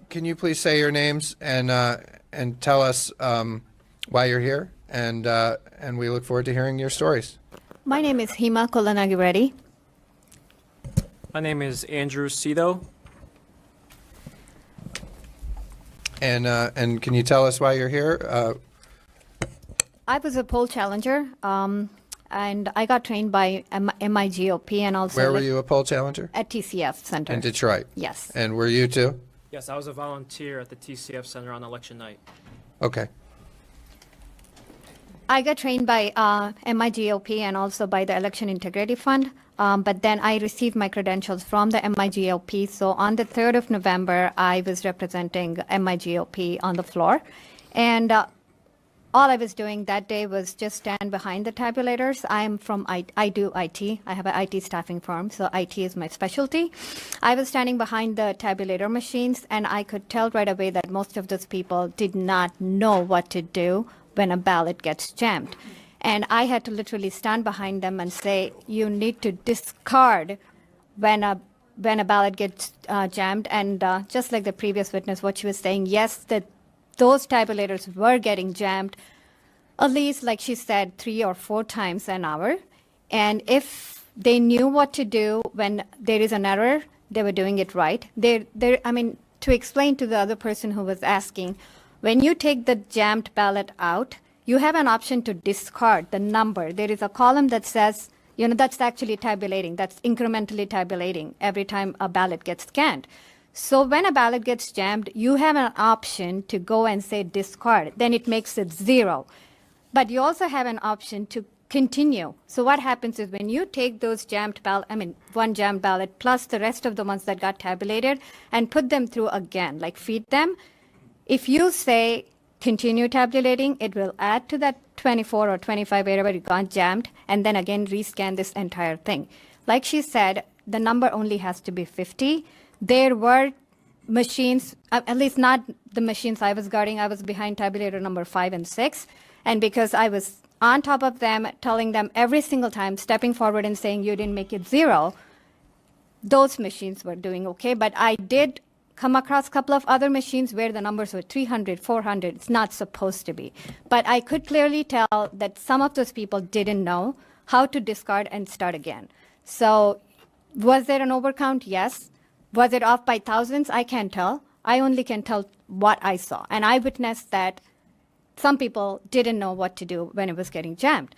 Can you please say your names and tell us why you're here? And we look forward to hearing your stories. My name is Hima Kolanagi Reddy. My name is Andrew Cito. And can you tell us why you're here? I was a pole challenger, and I got trained by MIGOP and also Where were you a pole challenger? at TCF Center. In Detroit. Yes. And were you too? Yes, I was a volunteer at the TCF Center on election night. Okay. I got trained by MIGOP and also by the Election Integrity Fund, but then I received my credentials from the MIGOP. So on the 3rd of November, I was representing MIGOP on the floor. And all I was doing that day was just stand behind the tabulators. I do IT. I have an IT staffing firm, so IT is my specialty. I was standing behind the tabulator machines, and I could tell right away that most of those people did not know what to do when a ballot gets jammed. And I had to literally stand behind them and say, you need to discard when a ballot gets jammed. And just like the previous witness, what she was saying, yes, those tabulators were getting jammed, at least, like she said, 3 or 4 times an hour. And if they knew what to do when there is an error, they were doing it right. To explain to the other person who was asking, when you take the jammed ballot out, you have an option to discard the number. There is a column that says, that's actually tabulating, that's incrementally tabulating every time a ballot gets scanned. So when a ballot gets jammed, you have an option to go and say discard. Then it makes it 0. But you also have an option to continue. So what happens is when you take those one jammed ballot plus the rest of the ones that got tabulated and put them through again, like feed them, if you say continue tabulating, it will add to that 24 or 25 wherever it got jammed, and then again rescan this entire thing. Like she said, the number only has to be 50. There were machines, at least not the machines I was guarding. I was behind tabulator number 5 and 6. And because I was on top of them, telling them every single time, stepping forward and saying, you didn't make it 0, those machines were doing okay. But I did come across a couple of other machines where the numbers were 300, 400. It's not supposed to be. But I could clearly tell that some of those people didn't know how to discard and start again. So was there an overcount? Yes. Was it off by thousands? I can't tell. I only can tell what I saw. And I witnessed that some people didn't know what to do when it was getting jammed.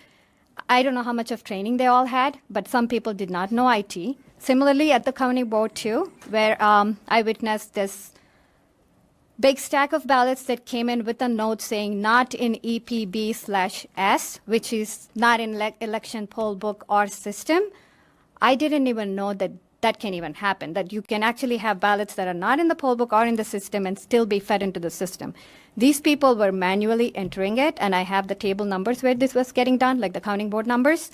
I don't know how much of training they all had, but some people did not know IT. Similarly, at the county board too, where I witnessed this big stack of ballots that came in with a note saying not in EPB/S, which is not in election poll book or system. I didn't even know that can even happen, that you can actually have ballots that are not in the poll book or in the system and still be fed into the system. These people were manually entering it, and I have the table numbers where this was getting done, like the counting board numbers.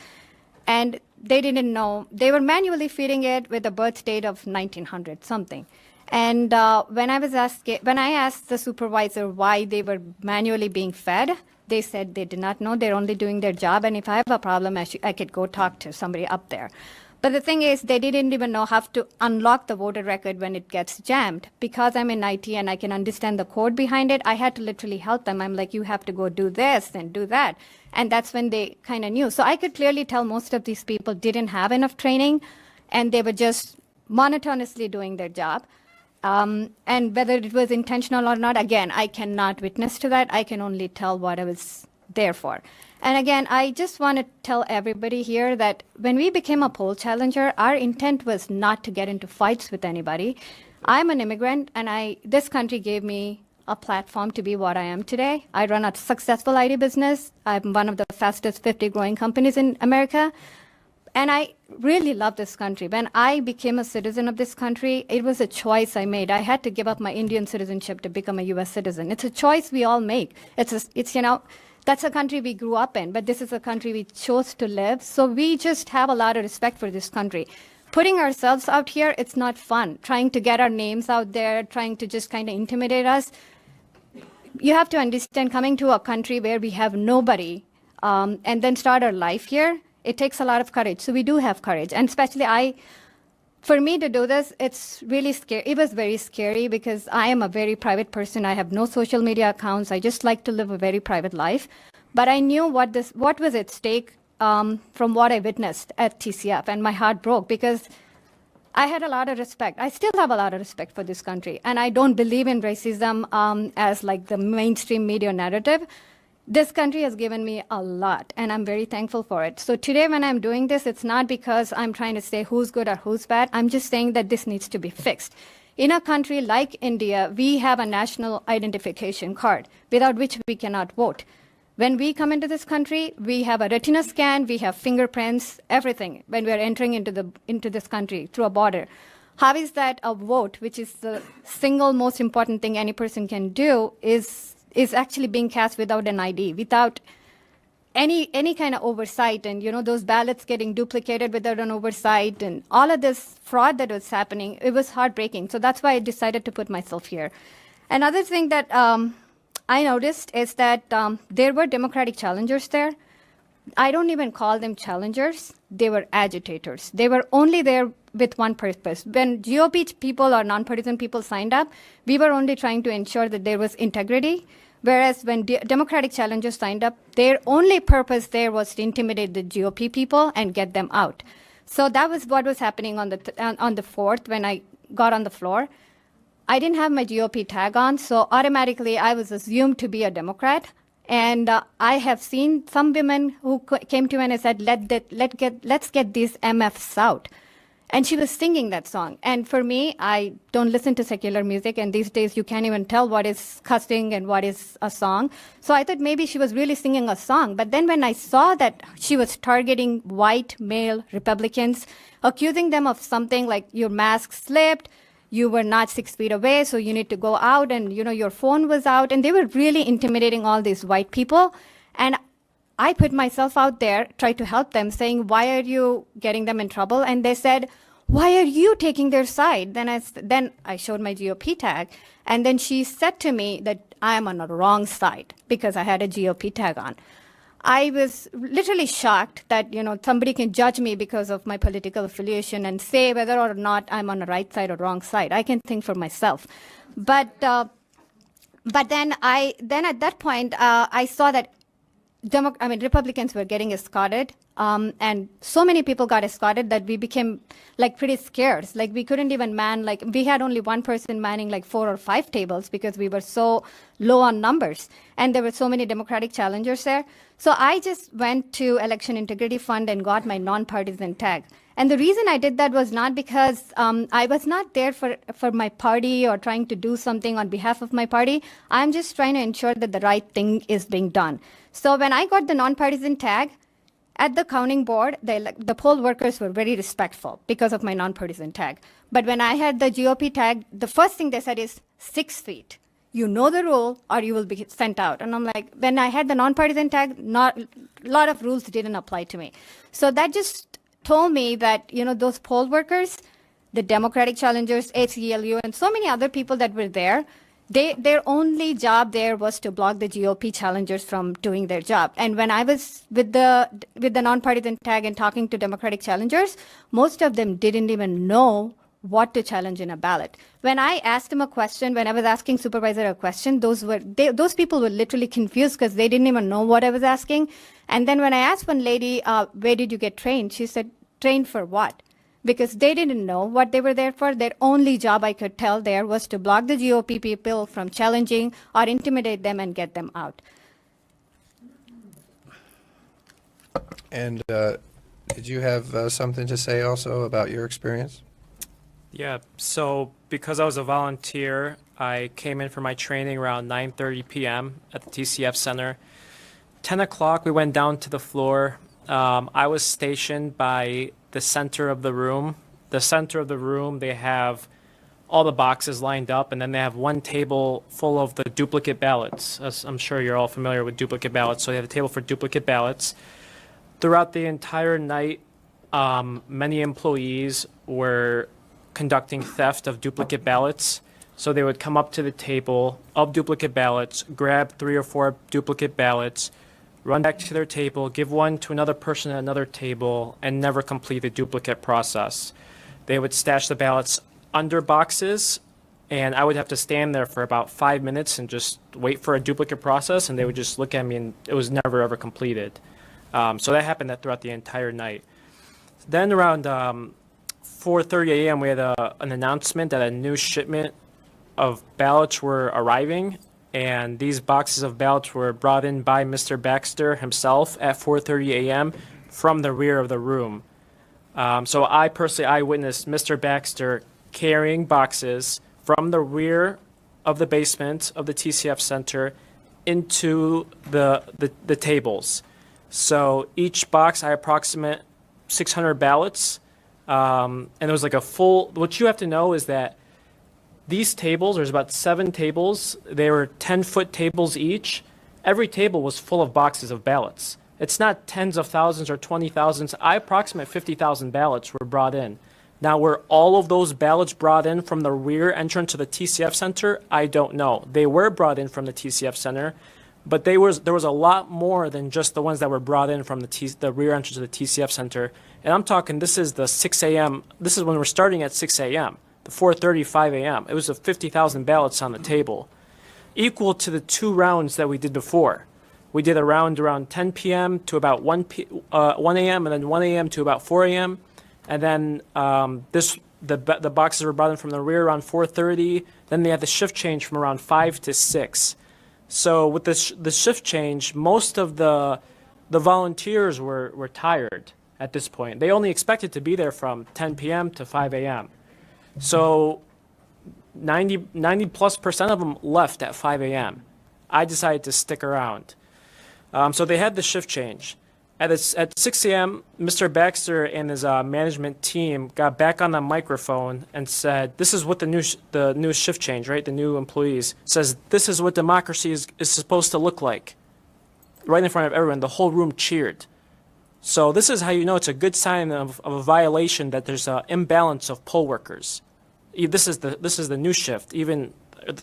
And they didn't know. They were manually feeding it with a birth date of 1900 something. And when I asked the supervisor why they were manually being fed, they said they did not know. They're only doing their job, and if I have a problem, I could go talk to somebody up there. But the thing is, they didn't even know how to unlock the voter record when it gets jammed. Because I'm in IT and I can understand the code behind it, I had to literally help them. I'm like, you have to go do this and do that. And that's when they kind of knew. So I could clearly tell most of these people didn't have enough training, and they were just monotonously doing their job. And whether it was intentional or not, again, I cannot witness to that. I can only tell what I was there for. And again, I just want to tell everybody here that when we became a poll challenger, our intent was not to get into fights with anybody. I'm an immigrant, and this country gave me a platform to be what I am today. I run a successful IT business. I'm one of the fastest 50 growing companies in America. And I really love this country. When I became a citizen of this country, it was a choice I made. I had to give up my Indian citizenship to become a U.S. citizen. It's a choice we all make. That's a country we grew up in, but this is a country we chose to live. So we just have a lot of respect for this country. Putting ourselves out here, it's not fun. Trying to get our names out there, trying to just kind of intimidate us. You have to understand, coming to a country where we have nobody and then start our life here, it takes a lot of courage. So we do have courage. And especially for me to do this, it's really scary. It was very scary because I am a very private person. I have no social media accounts. I just like to live a very private life. But I knew what was at stake from what I witnessed at TCF, and my heart broke because I had a lot of respect. I still have a lot of respect for this country, and I don't believe in racism as like the mainstream media narrative. This country has given me a lot, and I'm very thankful for it. So today when I'm doing this, it's not because I'm trying to say who's good or who's bad. I'm just saying that this needs to be fixed. In a country like India, we have a national identification card without which we cannot vote. When we come into this country, we have a retina scan, we have fingerprints, everything when we are entering into this country through a border. How is that a vote, which is the single most important thing any person can do, is actually being cast without an ID, without any kind of oversight, and those ballots getting duplicated without an oversight, and all of this fraud that was happening? It was heartbreaking. So that's why I decided to put myself here. Another thing that I noticed is that there were Democratic challengers there. I don't even call them challengers. They were agitators. They were only there with one purpose. When GOP people or nonpartisan people signed up, we were only trying to ensure that there was integrity. Whereas when Democratic challengers signed up, their only purpose there was to intimidate the GOP people and get them out. So that was what was happening on the 4th when I got on the floor. I didn't have my GOP tag on, so automatically I was assumed to be a Democrat. And I have seen some women who came to me and said, let's get these MFs out. And she was singing that song. And for me, I don't listen to secular music, and these days you can't even tell what is cussing and what is a song. So I thought maybe she was really singing a song. But then when I saw that she was targeting white male Republicans, accusing them of something like your mask slipped, you were not 6 feet away, so you need to go out, and your phone was out, and they were really intimidating all these white people. And I put myself out there, tried to help them, saying, why are you getting them in trouble? And they said, why are you taking their side? Then I showed my GOP tag, and then she said to me that I am on the wrong side because I had a GOP tag on. I was literally shocked that, somebody can judge me because of my political affiliation and say whether or not I'm on the right side or wrong side. I can think for myself. But then at that point, I saw that Republicans were getting escorted, and so many people got escorted that we became pretty scarce. We couldn't even man, we had only one person manning 4 or 5 tables because we were so low on numbers, and there were so many Democratic challengers there. So I just went to Election Integrity Fund and got my nonpartisan tag. And the reason I did that was not because I was not there for my party or trying to do something on behalf of my party. I'm just trying to ensure that the right thing is being done. So when I got the nonpartisan tag, at the counting board, the poll workers were very respectful because of my nonpartisan tag. But when I had the GOP tag, the first thing they said is 6 feet. You know the rule or you will be sent out. And I'm like, when I had the nonpartisan tag, a lot of rules didn't apply to me. So that just told me that, those poll workers, the Democratic challengers, ACLU, and so many other people that were there, their only job there was to block the GOP challengers from doing their job. And when I was with the nonpartisan tag and talking to Democratic challengers, most of them didn't even know what to challenge in a ballot. When I asked them a question, when I was asking supervisor a question, those people were literally confused because they didn't even know what I was asking. And then when I asked one lady, where did you get trained? She said, trained for what? Because they didn't know what they were there for. Their only job, I could tell there, was to block the GOP people from challenging or intimidate them and get them out. And did you have something to say also about your experience? Yeah, so because I was a volunteer, I came in for my training around 9:30 p.m. at the TCF Center. 10 o'clock, we went down to the floor. I was stationed by the center of the room. The center of the room, they have all the boxes lined up, and then they have one table full of the duplicate ballots. As I'm sure you're all familiar with duplicate ballots, so they have a table for duplicate ballots. Throughout the entire night, many employees were conducting theft of duplicate ballots. So they would come up to the table of duplicate ballots, grab 3 or 4 duplicate ballots, run back to their table, give one to another person at another table, and never complete the duplicate process. they would stash the ballots under boxes, and I would have to stand there for about 5 minutes and just wait for a duplicate process, and they would just look at me, and it was never ever completed. So that happened throughout the entire night. Then around 4:30 a.m., we had an announcement that a new shipment of ballots were arriving, and these boxes of ballots were brought in by Mr. Baxter himself at 4:30 a.m. from the rear of the room. So I personally witnessed Mr. Baxter carrying boxes from the rear of the basement of the TCF Center into the tables. So each box, I approximate 600 ballots, and it was like a full. What you have to know is that these tables, there's about 7 tables. They were 10-foot tables each. Every table was full of boxes of ballots. It's not tens of thousands or 20,000s. I approximate 50,000 ballots were brought in. Now, were all of those ballots brought in from the rear entrance to the TCF Center? I don't know. They were brought in from the TCF Center, but there was a lot more than just the ones that were brought in from the rear entrance to the TCF Center. And I'm talking, this is the 6 a.m. This is when we're starting at 6 a.m. The 4:30, 5 a.m. It was 50,000 ballots on the table, equal to the 2 rounds that we did before. We did a round around 10 p.m. to about 1 a.m. and then 1 a.m. to about 4 a.m. And then the boxes were brought in from the rear around 4:30. Then they had the shift change from around 5 to 6. So with the shift change, most of the volunteers were tired at this point. They only expected to be there from 10 p.m. to 5 a.m. So 90+% of them left at 5 a.m. I decided to stick around. So they had the shift change. At 6 a.m., Mr. Baxter and his management team got back on the microphone and said, this is what the new shift change, right? The new employees says, this is what democracy is supposed to look like. Right in front of everyone, the whole room cheered. So this is how you know it's a good sign of a violation, that there's an imbalance of poll workers. This is the new shift. Even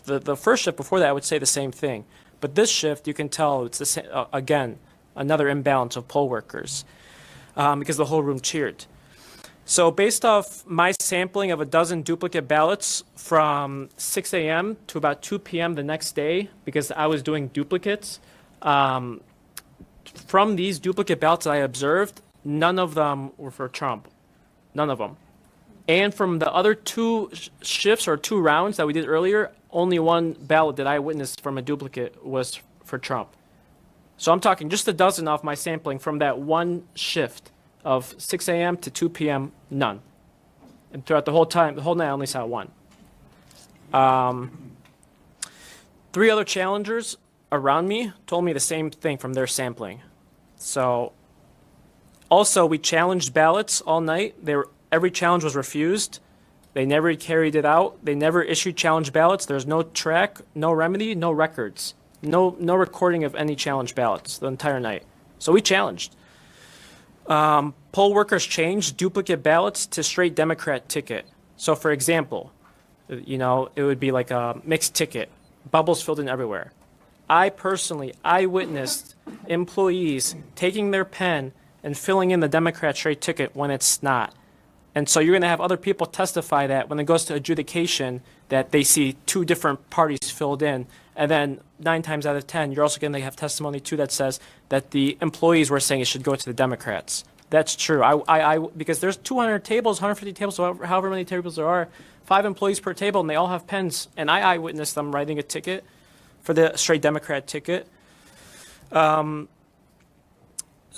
the first shift before that, I would say the same thing. But this shift, you can tell it's the same, again, another imbalance of poll workers, because the whole room cheered. So based off my sampling of a dozen duplicate ballots from 6 a.m. to about 2 p.m. the next day, because I was doing duplicates, from these duplicate ballots that I observed, none of them were for Trump. None of them. And from the other 2 shifts or 2 rounds that we did earlier, only 1 ballot that I witnessed from a duplicate was for Trump. So I'm talking just a dozen off my sampling from that 1 shift of 6 a.m. to 2 p.m., none. And throughout the whole night, I only saw 1. 3 other challengers around me told me the same thing from their sampling. So also, we challenged ballots all night. Every challenge was refused. They never carried it out. They never issued challenge ballots. There's no track, no remedy, no records. No recording of any challenge ballots the entire night. So we challenged. Poll workers changed duplicate ballots to straight Democrat ticket. So for example, it would be like a mixed ticket, bubbles filled in everywhere. I witnessed employees taking their pen and filling in the Democrat straight ticket when it's not. And so you're going to have other people testify that when it goes to adjudication, that they see 2 different parties filled in. And then 9 times out of 10, you're also going to have testimony too that says that the employees were saying it should go to the Democrats. That's true. Because there's 200 tables, 150 tables, however many tables there are, 5 employees per table, and they all have pens. And I eyewitnessed them writing a ticket for the straight Democrat ticket.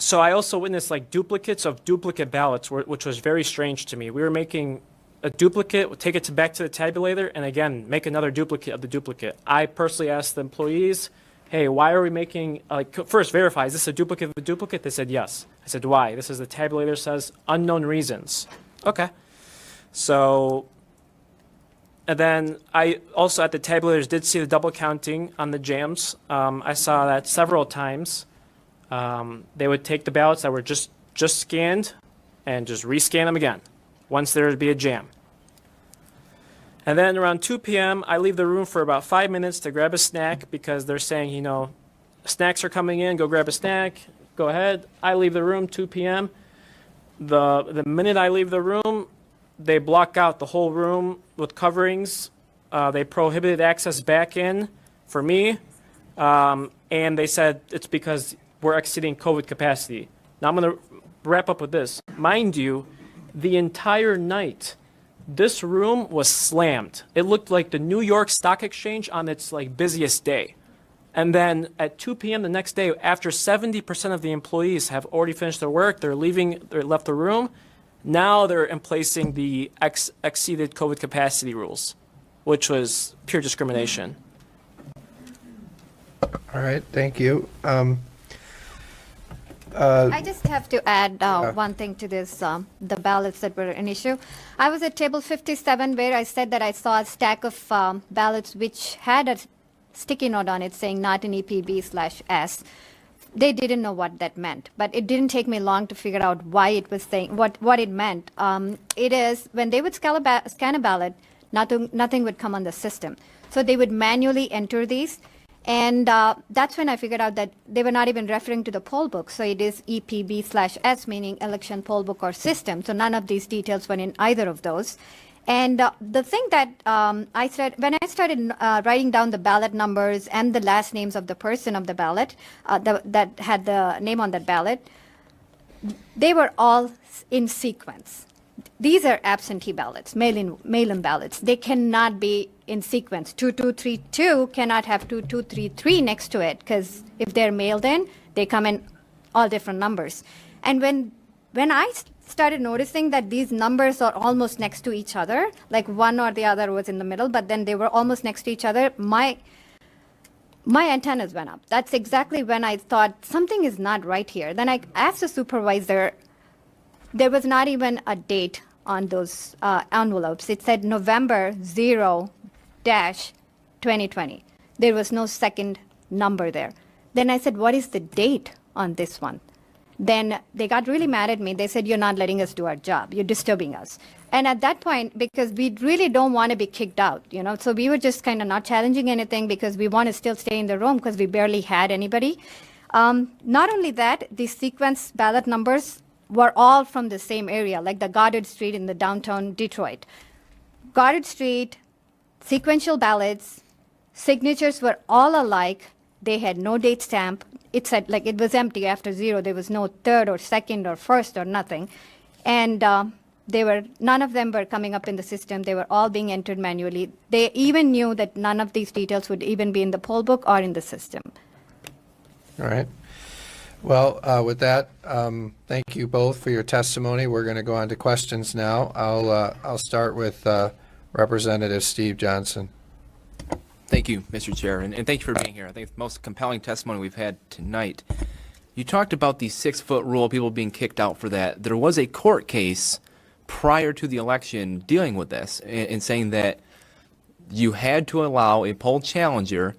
So I also witnessed like duplicates of duplicate ballots, which was very strange to me. We were making a duplicate, take it back to the tabulator, and again, make another duplicate of the duplicate. I personally asked the employees, hey, why are we making, first verify, is this a duplicate of a duplicate? They said yes. I said, why? This is the tabulator says unknown reasons. Okay. So, and then I also at the tabulators did see the double counting on the jams. I saw that several times. They would take the ballots that were just scanned and just rescan them again once there would be a jam. And then around 2 p.m., I leave the room for about 5 minutes to grab a snack because they're saying, snacks are coming in, go grab a snack, go ahead. I leave the room 2 p.m. The minute I leave the room, they block out the whole room with coverings. They prohibited access back in for me. And they said it's because we're exceeding COVID capacity. Now I'm going to wrap up with this. Mind you, the entire night, this room was slammed. It looked like the New York Stock Exchange on its like busiest day. And then at 2 p.m. the next day, after 70% of the employees have already finished their work, they left the room. Now they're emplacing the exceeded COVID capacity rules, which was pure discrimination. All right, thank you. I just have to add one thing to this, the ballots that were an issue. I was at table 57 where I said that I saw a stack of ballots which had a sticky note on it saying not an EPB/S. They didn't know what that meant, but it didn't take me long to figure out why it was saying, what it meant. It is when they would scan a ballot, nothing would come on the system. So they would manually enter these. And that's when I figured out that they were not even referring to the poll book. So it is EPB/S, meaning election poll book or system. So none of these details were in either of those. And the thing that when I started writing down the ballot numbers and the last names of the person of the ballot that had the name on that ballot, they were all in sequence. These are absentee ballots, mail-in ballots. They cannot be in sequence. 2232 cannot have 2233 next to it because if they're mailed in, they come in all different numbers. And when I started noticing that these numbers are almost next to each other, like one or the other was in the middle, but then they were almost next to each other, my antennas went up. That's exactly when I thought something is not right here. Then I asked the supervisor. There was not even a date on those envelopes. It said November 0-2020. There was no second number there. Then I said, what is the date on this one? Then they got really mad at me. They said, you're not letting us do our job. You're disturbing us. And at that point, because we really don't want to be kicked out, so we were just kind of not challenging anything because we want to still stay in the room because we barely had anybody. Not only that, the sequence ballot numbers were all from the same area, like the Goddard Street in the downtown Detroit. Goddard Street, sequential ballots, signatures were all alike. They had no date stamp. It said like it was empty after 0. There was no third or second or first or nothing. And none of them were coming up in the system. They were all being entered manually. They even knew that none of these details would even be in the poll book or in the system. All right. Well, with that, thank you both for your testimony. We're going to go on to questions now. I'll start with Representative Steve Johnson. Thank you, Mr. Chair, and thank you for being here. I think it's the most compelling testimony we've had tonight. You talked about the 6-foot rule, people being kicked out for that. There was a court case prior to the election dealing with this and saying that you had to allow a poll challenger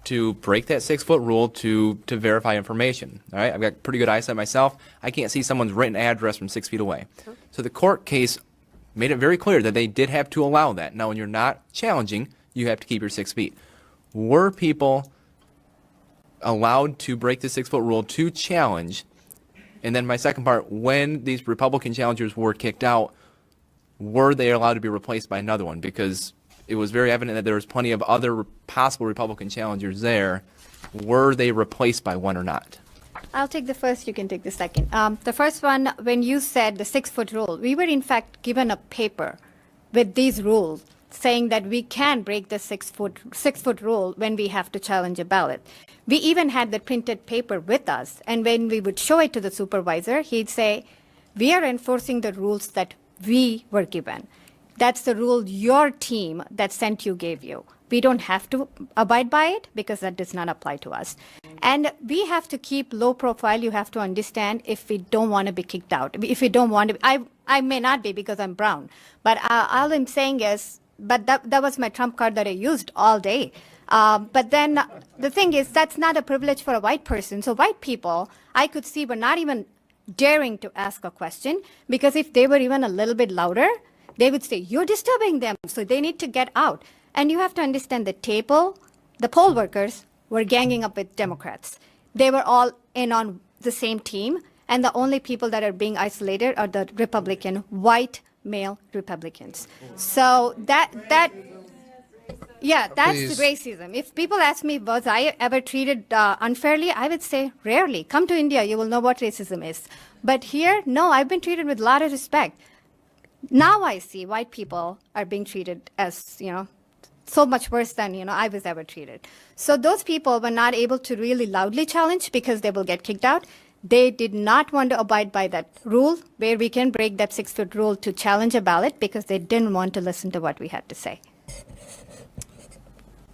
to break that 6-foot rule to verify information. All right, I've got pretty good eyesight myself. I can't see someone's written address from 6 feet away. So the court case made it very clear that they did have to allow that. Now, when you're not challenging, you have to keep your 6 feet. Were people allowed to break the 6-foot rule to challenge? And then my second part, when these Republican challengers were kicked out, were they allowed to be replaced by another one? Because it was very evident that there was plenty of other possible Republican challengers there. Were they replaced by one or not? I'll take the first, you can take the second. The first one, when you said the 6-foot rule, we were in fact given a paper with these rules saying that we can break the 6-foot rule when we have to challenge a ballot. We even had the printed paper with us, and when we would show it to the supervisor, he'd say, we are enforcing the rules that we were given. That's the rule your team that sent you gave you. We don't have to abide by it because that does not apply to us. And we have to keep low profile. You have to understand if we don't want to be kicked out. If we don't want to, I may not be because I'm brown. But all I'm saying is, but that was my trump card that I used all day. But then the thing is, that's not a privilege for a white person. So white people, I could see, were not even daring to ask a question because if they were even a little bit louder, they would say, you're disturbing them, so they need to get out. And you have to understand the poll workers were ganging up with Democrats. They were all in on the same team, and the only people that are being isolated are the Republican white male Republicans. So that's Please. racism. If people ask me, was I ever treated unfairly, I would say rarely. Come to India, you will know what racism is. But here, no, I've been treated with a lot of respect. Now I see white people are being treated as, so much worse than, I was ever treated. So those people were not able to really loudly challenge because they will get kicked out. They did not want to abide by that rule where we can break that 6-foot rule to challenge a ballot because they didn't want to listen to what we had to say.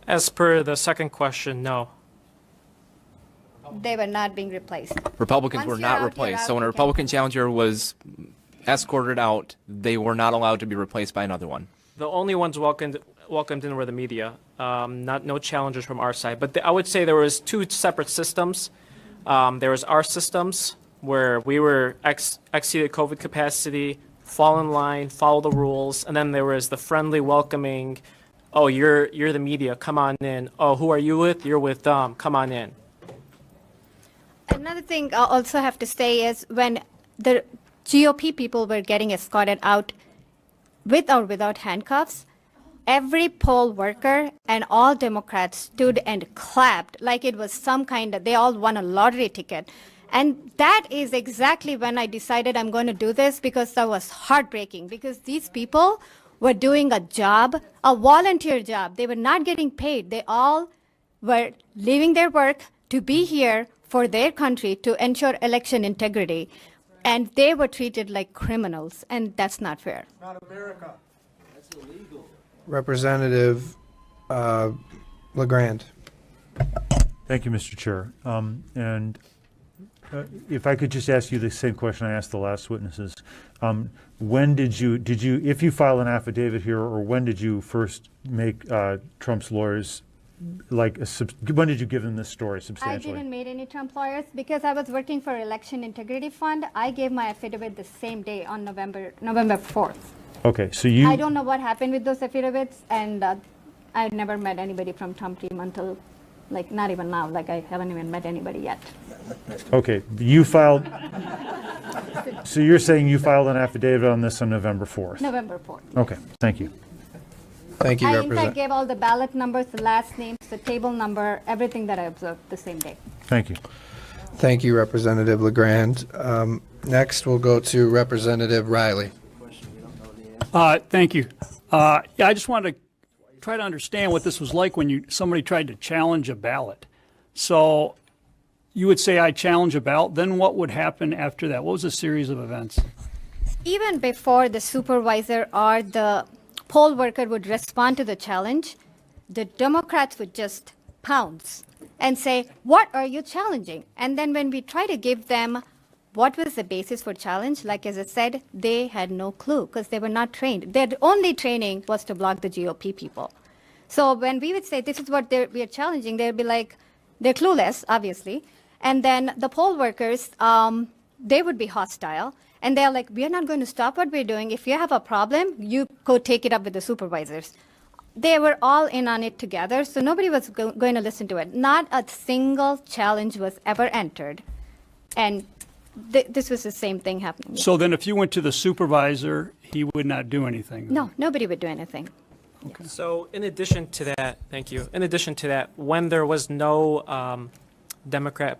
As per the second question, no. They were not being replaced. Republicans Once were you're not out, you're replaced. out, So when a you Republican challenger was escorted out, they were not allowed to be replaced by another one. The only ones welcomed in were the media, no challengers from our side. But I would say there was two separate systems. There was our systems where we were exceeded COVID capacity, fall in line, follow the rules, and then there was the friendly, welcoming. Oh, you're the media. Come on in. Oh, who are you with? You're with them. Come on in. Another thing I also have to say is when the GOP people were getting escorted out with or without handcuffs, every poll worker and all Democrats stood and clapped like it was some kind of, they all won a lottery ticket. And that is exactly when I decided I'm going to do this because that was heartbreaking because these people were doing a job, a volunteer job. They were not getting paid. They all were leaving their work to be here for their country to ensure election integrity. And they were treated like criminals, and that's not fair. Representative LeGrand. Thank you, Mr. Chair. And if I could just ask you the same question I asked the last witnesses. When did you, if you file an affidavit here, or when did you first make Trump's lawyers, when did you give them this story I substantially? didn't meet any Trump lawyers because I was working for Election Integrity Fund. I gave my affidavit the same day on November 4th. Okay, so you. I don't know what happened with those affidavits, and I never met anybody from Trump team until, not even now. I haven't even met anybody yet. Okay, you filed. So you're saying you filed an affidavit on this on November 4th? November 4th. Okay, thank you. Thank you, I, in fact, Representative. gave all the ballot numbers, the last names, the table number, everything that I observed the same day. Thank you. Thank you, Representative LeGrand. Next, we'll go to Representative Riley. Thank you. Yeah, I just wanted to try to understand what this was like when somebody tried to challenge a ballot. So you would say I challenge a ballot, then what would happen after that? What was a series of events? Even before the supervisor or the poll worker would respond to the challenge, the Democrats would just pounce and say, what are you challenging? And then when we try to give them what was the basis for challenge, like as I said, they had no clue because they were not trained. Their only training was to block the GOP people. So when we would say this is what we are challenging, they'd be like, they're clueless, obviously. And then the poll workers, they would be hostile. And they're like, we are not going to stop what we're doing. If you have a problem, you go take it up with the supervisors. They were all in on it together, so nobody was going to listen to it. Not a single challenge was ever entered. And this was the same thing happening. So then if you went to the supervisor, he would not do anything? No, nobody would do anything. So in addition to that, thank you. In addition to that, when there was no Democrat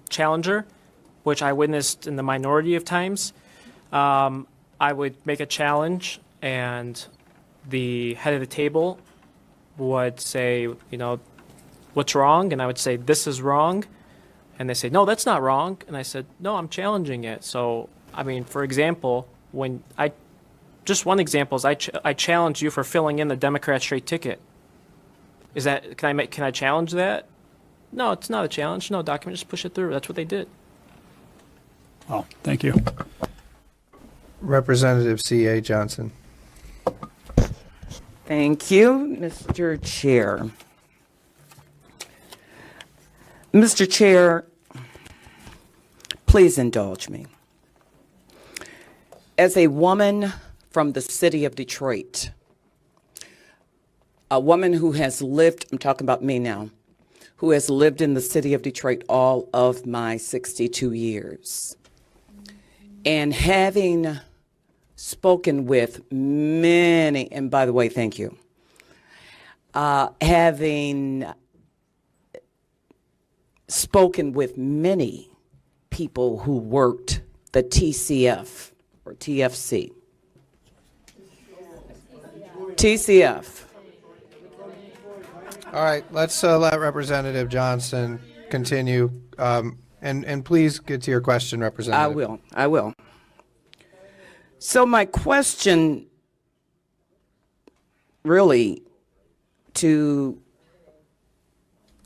challenger, which I witnessed in the minority of times, I would make a challenge and the head of the table would say, what's wrong? And I would say, this is wrong. And they say, no, that's not wrong. And I said, no, I'm challenging it. So, for example, just one example is I challenge you for filling in the Democrat straight ticket. Is that, can I challenge that? No, it's not a challenge. No, document, just push it through. That's what they did. Oh, thank you. Representative C.A. Johnson. Thank you, Mr. Chair. Mr. Chair, please indulge me. As a woman from the city of Detroit, a woman who has lived, I'm talking about me now, who has lived in the city of Detroit all of my 62 years, and having spoken with many, and by the way, thank you, having spoken with many people who worked the TCF or TFC. TCF. All right, let's let Representative Johnson continue. And please get to your question, Representative. I will. So my question really to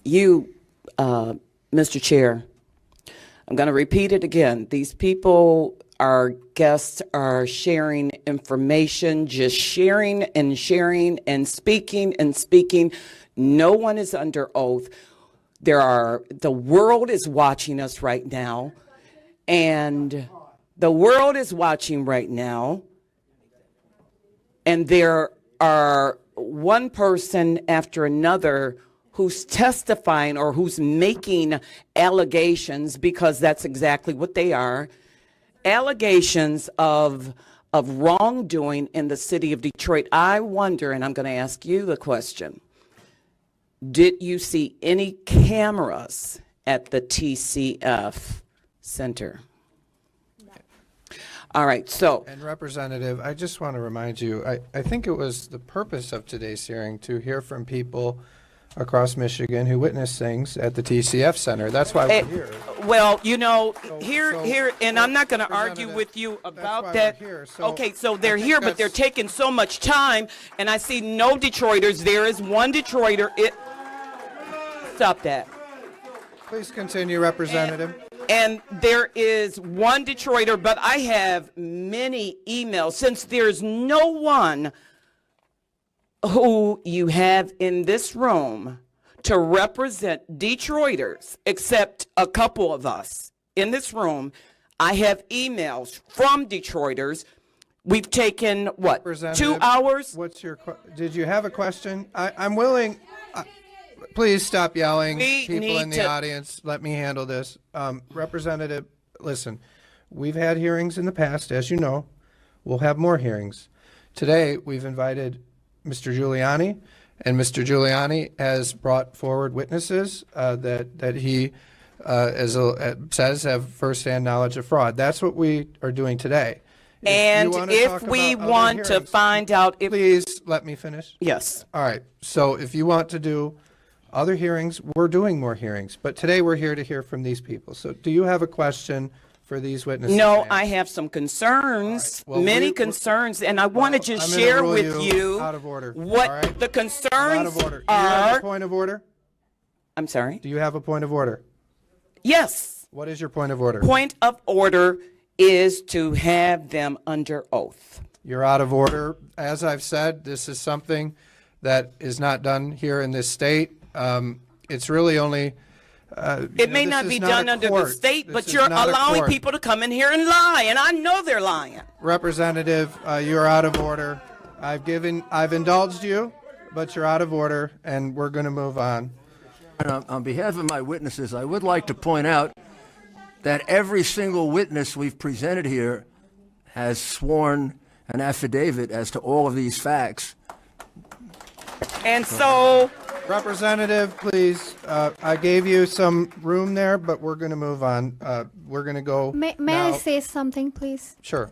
you, Mr. Chair, I'm going to repeat it again. These people, our guests, are sharing information, just sharing and sharing and speaking and speaking. No one is under oath. The world is watching us right now, and the world is watching right now, and there are one person after another who's testifying or who's making allegations, because that's exactly what they are, allegations of wrongdoing in the city of Detroit. I wonder, and I'm going to ask you the question, did you see any cameras at the TCF Center? All right, so. And Representative, I just want to remind you, I think it was the purpose of today's hearing to hear from people across Michigan who witnessed things at the TCF Center. That's why we're here. Well, you know, here, so, and I'm not going to argue Representative, with you that's about why that. we're here. So Okay, so they're I think here, but they're that's- taking so much time, and I see no Detroiters. There is one Detroiter. Stop that. Please continue, Representative. And there is one Detroiter, but I have many emails. Since there's no one who you have in this room to represent Detroiters, except a couple of us in this room, I have emails from Detroiters. We've taken, what, 2 Representative, hours? Did you have a question? I'm willing. Please stop yelling. We People need in the to- audience, let me handle this. Representative, listen, we've had hearings in the past, as you know. We'll have more hearings. Today, we've invited Mr. Giuliani, and Mr. Giuliani has brought forward witnesses that he says have firsthand knowledge of fraud. That's what we are doing today. And you if talk we about other want to hearings, find out if, please let me finish. yes. All right, so if you want to do other hearings, we're doing more hearings, but today we're here to hear from these people. So do you have a question for these witnesses? No, ma'am? I have some concerns, Well, many we- concerns, and I want to just I'm gonna share rule with you out of order, what all right? the Out concerns of order. Do you have a are. point of order? I'm sorry? Do you have a point of order? Yes. What is your point of order? Point of order is to have them under oath. You're out of order. As I've said, this is something that is not done here in this state. It's really only. It may not be done under the state, but you're allowing people to come in here and lie, and I know they're lying. Representative, you're out of order. I've indulged you, but you're out of order, and we're going to move on. On behalf of my witnesses, I would like to point out that every single witness we've presented here has sworn an affidavit as to all of these facts. And so, Representative, please, I gave you some room there, but we're going to move on. We're going to go May now. I say something, please? Sure.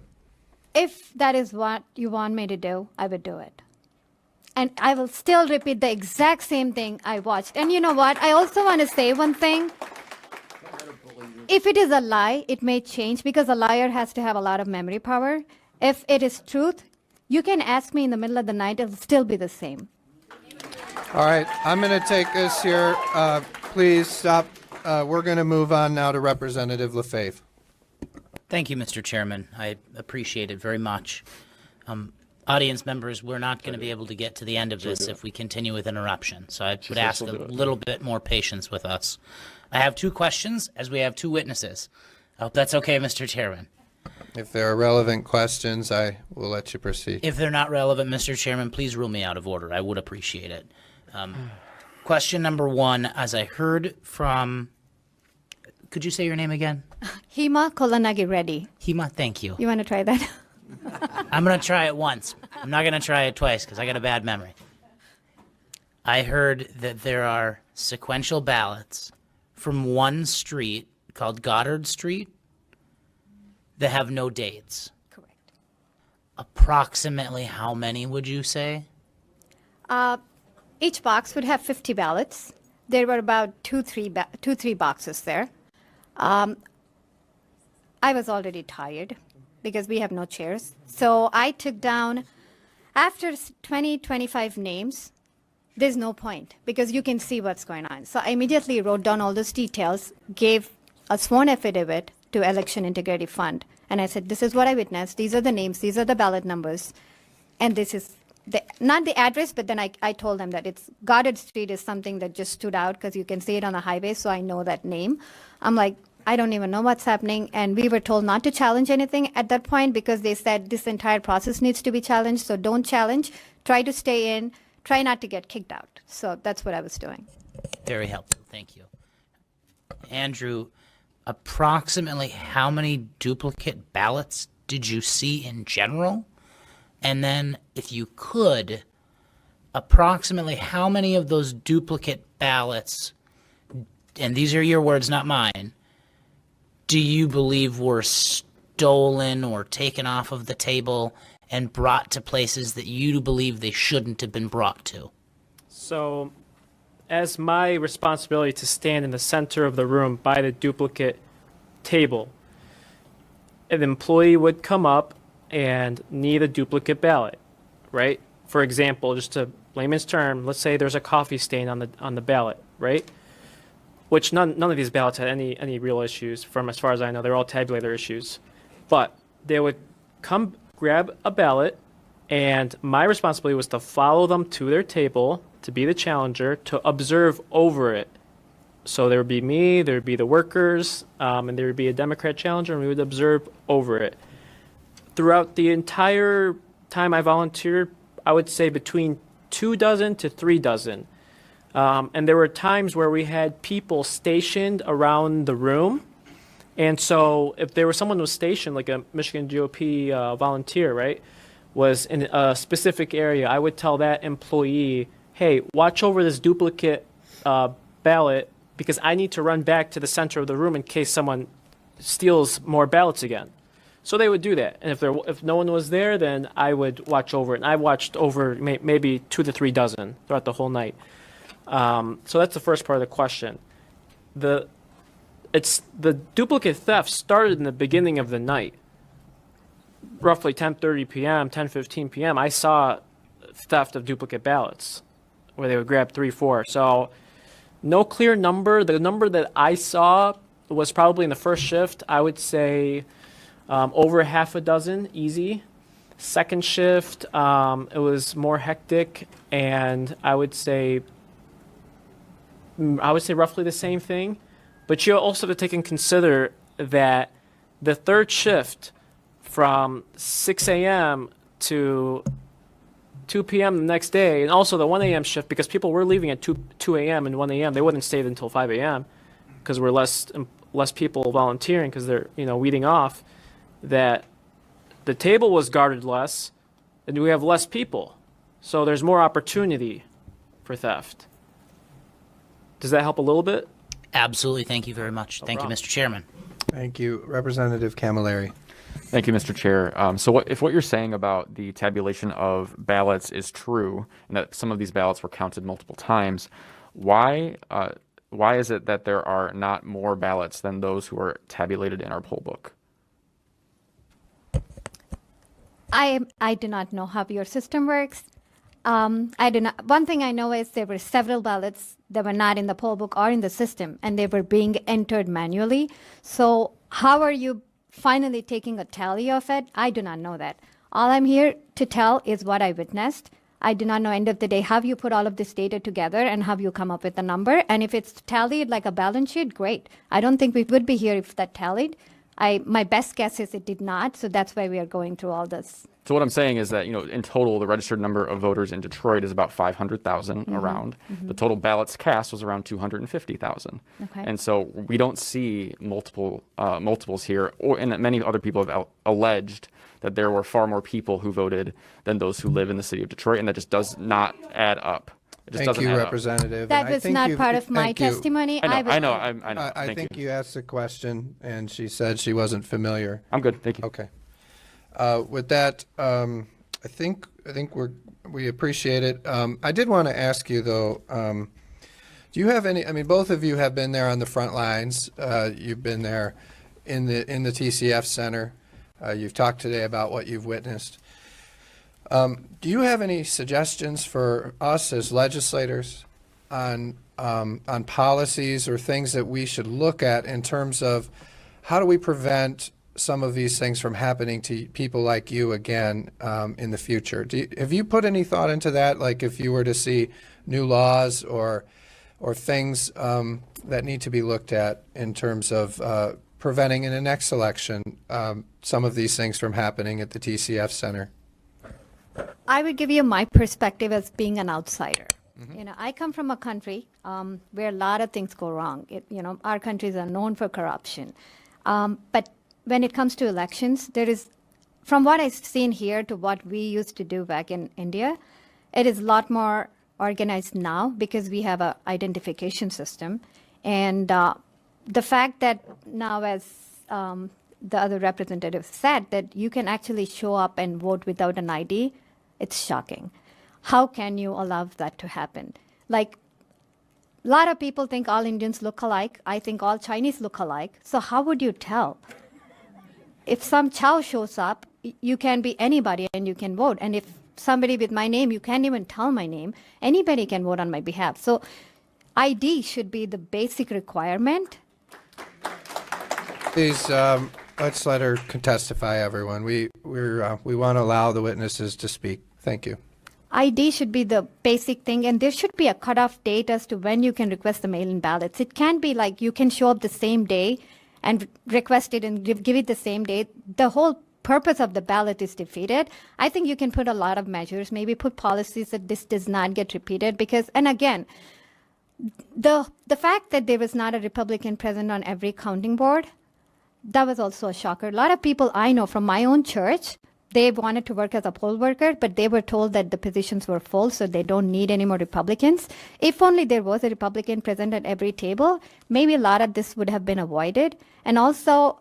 If that is what you want me to do, I would do it. And I will still repeat the exact same thing I watched. And you know what? I also want to say one thing. If it is a lie, it may change because a liar has to have a lot of memory power. If it is truth, you can ask me in the middle of the night, it'll still be the same. All right, I'm going to take this here. Please stop. We're going to move on now to Representative LaFave. Thank you, Mr. Chairman. I appreciate it very much. Audience members, we're not going to be able to get to the end of this if we continue with interruption. So I would ask a little bit more patience with us. I have 2 questions, as we have 2 witnesses. I hope that's okay, Mr. Chairman. If there are relevant questions, I will let you proceed. If they're not relevant, Mr. Chairman, please rule me out of order. I would appreciate it. Question number 1, as I heard from, could you say your name again? Hema Kolanagi Reddy. Hema, thank you. You want to try that? I'm going to try it once. I'm not going to try it twice because I got a bad memory. I heard that there are sequential ballots from one street called Goddard Street that have no dates. Correct. Approximately how many would you say? Each box would have 50 ballots. There were about three boxes there. I was already tired because we have no chairs. So I took down, after 20, 25 names, there's no point because you can see what's going on. So I immediately wrote down all those details, gave a sworn affidavit to Election Integrity Fund. And I said, this is what I witnessed. These are the names. These are the ballot numbers. And this is not the address, but then I told them that it's Goddard Street is something that just stood out because you can see it on the highway. So I know that name. I'm like, I don't even know what's happening. And we were told not to challenge anything at that point because they said this entire process needs to be challenged. So don't challenge. Try to stay in. Try not to get kicked out. So that's what I was doing. Very helpful. Thank you. Andrew, approximately how many duplicate ballots did you see in general? And then, if you could, approximately how many of those duplicate ballots, and these are your words, not mine, do you believe were stolen or taken off of the table and brought to places that you believe they shouldn't have been brought to? So, as my responsibility to stand in the center of the room by the duplicate table, an employee would come up and need a duplicate ballot, right? For example, just to layman's term, let's say there's a coffee stain on the ballot, right? Which none of these ballots had any real issues from as far as I know. They're all tabulator issues. But they would come grab a ballot, and my responsibility was to follow them to their table, to be the challenger, to observe over it. So there would be me, there would be the workers, and there would be a Democrat challenger, and we would observe over it. Throughout the entire time I volunteered, I would say between 24 to 36. And there were times where we had people stationed around the room. And so if there was someone who was stationed, like a Michigan GOP volunteer, right, was in a specific area, I would tell that employee, hey, watch over this duplicate ballot because I need to run back to the center of the room in case someone steals more ballots again. So they would do that. And if no one was there, then I would watch over it. And I watched over maybe 2 to 3 dozen throughout the whole night. So that's the first part of the question. The duplicate theft started in the beginning of the night. Roughly 10:30 p.m., 10:15 p.m., I saw theft of duplicate ballots where they would grab 3, 4. So no clear number. The number that I saw was probably in the first shift, I would say over half a dozen, easy. Second shift, it was more hectic, and I would say roughly the same thing. But you also have to take and consider that the third shift from 6 a.m. to 2 p.m. the next day, and also the 1 a.m. shift, because people were leaving at 2 a.m. and 1 a.m. They wouldn't stay until 5 a.m. because we're less people volunteering because they're weeding off. That the table was guarded less, and we have less people, so there's more opportunity for theft. Does that help a little bit? Absolutely. Thank you very much. Thank you, Mr. Chairman. Thank you. Representative Camilleri. Thank you, Mr. Chair. So if what you're saying about the tabulation of ballots is true, and that some of these ballots were counted multiple times, why is it that there are not more ballots than those who are tabulated in our poll book? I do not know how your system works. I do not. One thing I know is there were several ballots that were not in the poll book or in the system, and they were being entered manually. So how are you finally taking a tally of it? I do not know that. All I'm here to tell is what I witnessed. I do not know, end of the day, how you put all of this data together and how you come up with a number. And if it's tallied like a balance sheet, great. I don't think we would be here if that tallied. My best guess is it did not, so that's why we are going through all this. So what I'm saying is that, in total, the registered number of voters in Detroit is about 500,000 around. The total ballots cast was around 250,000. Okay. And so we don't see multiples here, and many other people have alleged that there were far more people who voted than those who live in the city of Detroit, and that just does not add up. It just Thank doesn't you, add up. Representative. That And I was think not you've- part of my thank you. testimony. I was- know. I know. I Thank think you. you asked a question, and she said she wasn't familiar. I'm good. Thank you. Okay. With that, I think we appreciate it. I did want to ask you though, do you have any? I mean, both of you have been there on the front lines. You've been there in the TCF Center. You've talked today about what you've witnessed. Do you have any suggestions for us as legislators on policies or things that we should look at in terms of how do we prevent some of these things from happening to people like you again in the future? Have you put any thought into that? Like if you were to see new laws or things that need to be looked at in terms of preventing in the next election some of these things from happening at the TCF Center? I would give you my perspective as being an outsider. I come from a country where a lot of things go wrong. Our countries are known for corruption. But when it comes to elections, there is, from what I've seen here to what we used to do back in India, it is a lot more organized now because we have an identification system. And the fact that now, as the other representative said, that you can actually show up and vote without an ID, it's shocking. How can you allow that to happen? Like, a lot of people think all Indians look alike. I think all Chinese look alike. So how would you tell? If some Chow shows up, you can be anybody and you can vote. And if somebody with my name, you can't even tell my name, anybody can vote on my behalf. So ID should be the basic requirement. Please, let's let her testify, everyone. We want to allow the witnesses to speak. Thank you. ID should be the basic thing, and there should be a cutoff date as to when you can request the mail-in ballots. It can't be like you can show up the same day and request it and give it the same day. The whole purpose of the ballot is defeated. I think you can put a lot of measures, maybe put policies that this does not get repeated because, and again, the fact that there was not a Republican present on every counting board, that was also a shocker. A lot of people I know from my own church, they wanted to work as a poll worker, but they were told that the positions were full, so they don't need any more Republicans. If only there was a Republican present at every table, maybe a lot of this would have been avoided. And also,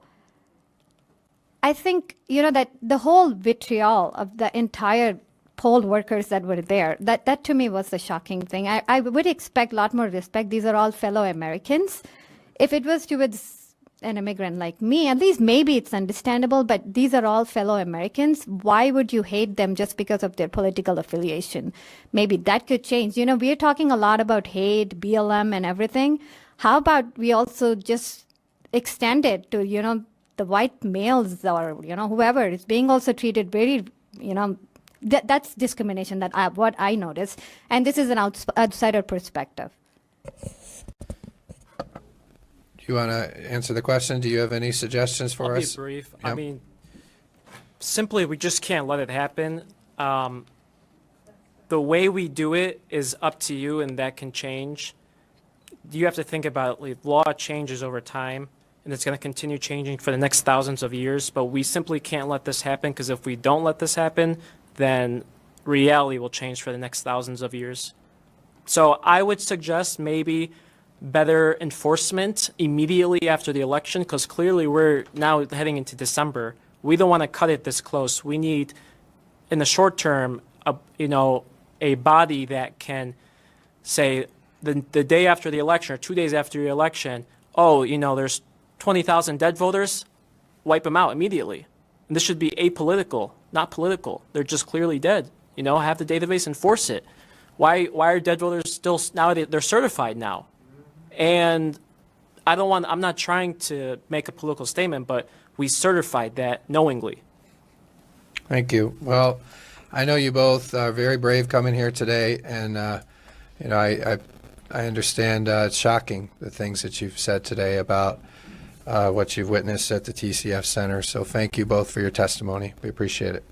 I think, that the whole vitriol of the entire poll workers that were there, that to me was the shocking thing. I would expect a lot more respect. These are all fellow Americans. If it was towards an immigrant like me, at least maybe it's understandable, but these are all fellow Americans. Why would you hate them just because of their political affiliation? Maybe that could change. We're talking a lot about hate, BLM and everything. How about we also just extend it to, the white males or, whoever is being also treated very, that's discrimination what I noticed. And this is an outsider perspective. Do you want to answer the question? Do you have any suggestions for I'll us? be brief. Yep. I mean, simply, we just can't let it happen. The way we do it is up to you, and that can change. You have to think about law changes over time, and it's going to continue changing for the next thousands of years. But we simply can't let this happen because if we don't let this happen, then reality will change for the next thousands of years. So I would suggest maybe better enforcement immediately after the election, because clearly we're now heading into December. We don't want to cut it this close. We need, in the short term, a body that can say the day after the election or 2 days after the election, there's 20,000 dead voters, wipe them out immediately. And this should be apolitical, not political. They're just clearly dead. Have the database enforce it. Why are dead voters still, now they're certified now? And I'm not trying to make a political statement, but we certified that knowingly. Thank you. Well, I know you both are very brave coming here today, and I understand it's shocking the things that you've said today about what you've witnessed at the TCF Center. So thank you both for your testimony. We appreciate it.